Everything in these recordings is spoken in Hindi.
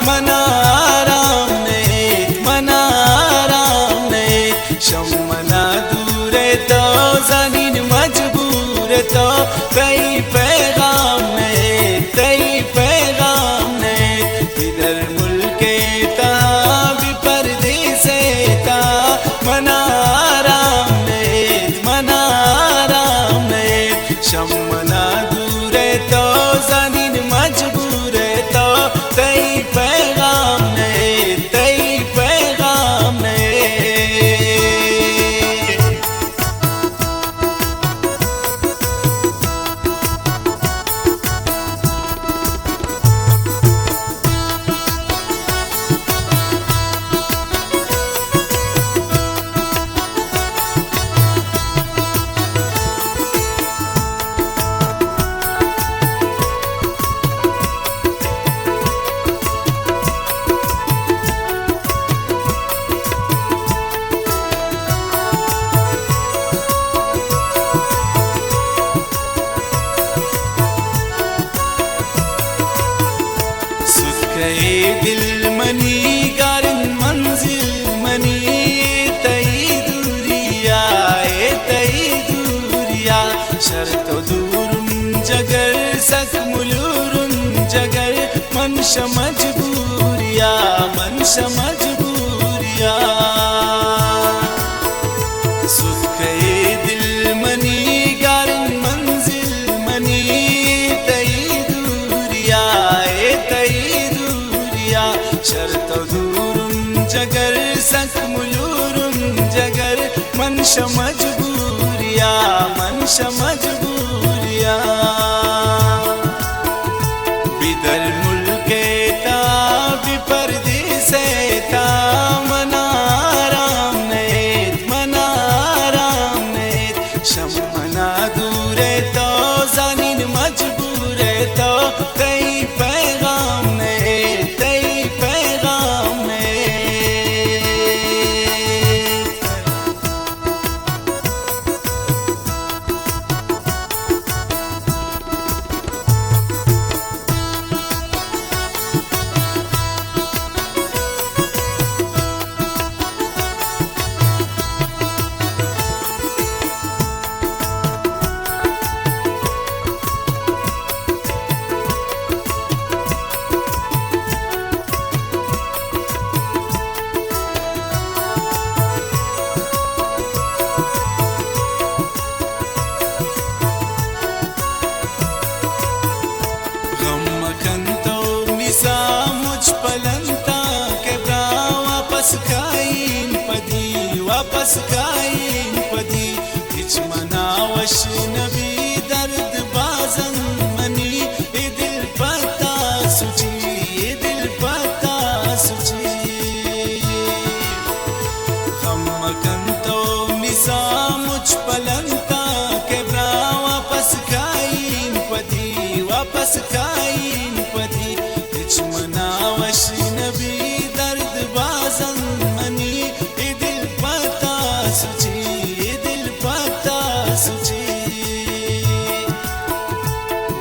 मनाराम ने मनाराम ने शमना दूरे तो जनीन मजबूर तो कई पैगाम ने इधर मुल्के ता भी परदेसे ता मनाराम ने शमना दूरे तो जनीन मजबूर तो कई पैगाम ने दिल मनी गारन मंजिल मनी तई दूरिया शर्तो दूरुम जगर सक मुलूरुम जगर मनश मजबूरिया सुख दिल मनी गारन मंजिल मनी तई दूरिया शर्तो दूरुम जगर सक मुलूरुम जगर मनश मजबूरिया बिदर मुल्के ता भी परदेसे ता मनाराम ने शमना दूरे तो जनीन मजबूरे तो कई पैगाम ने वापस खाइन पदी हिच मनावश नबी दर्द बाजन मनी ये दिल पता सुची हम कंतो मिसा मुझ पलंता के ब्रा वापस खाइन पदी हिच मनावश नबी दर्द बाजन मनी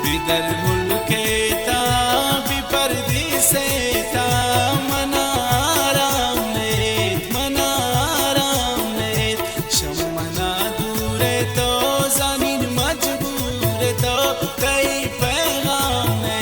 बिदर मुल्के ता भी परदेसे ता मनाराम ने शमना दूरे तो जनीन मजबूर तो कई पैगाम ने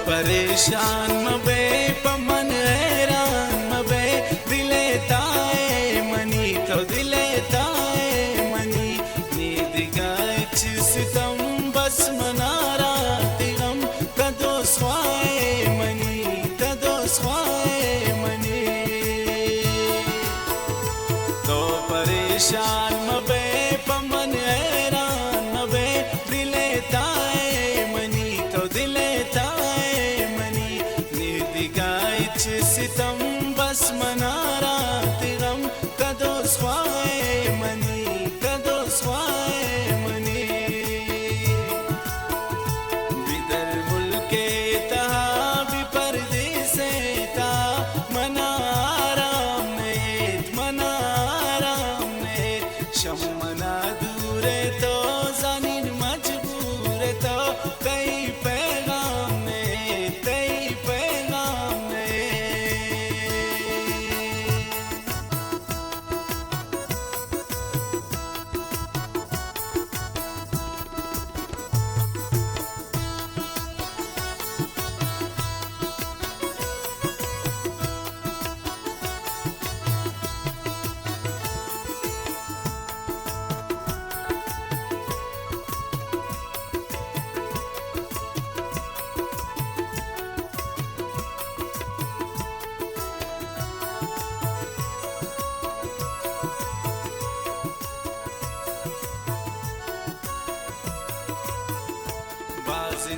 परेशान मबे पमन हैरान मबे दिले ताए मनी तो दिले ताए मनी नींद गाच सितम बस मनारा तिगम कदो स्वाए मनी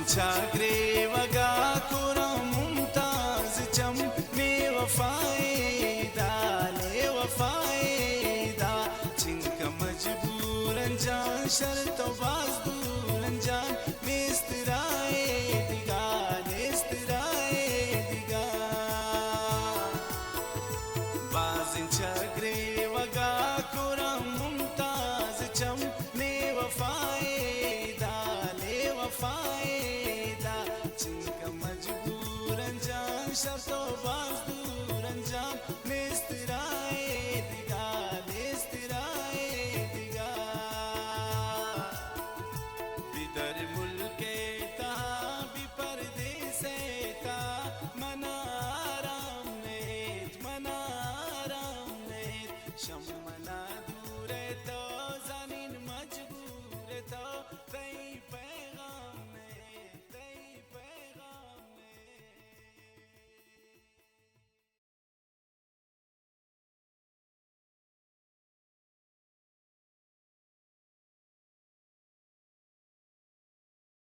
चागरे वगा कुरा मुमताज चम में वफाएदा ले वफाएदा चिंका मजबूरन जान शर्त बाज दूरन जान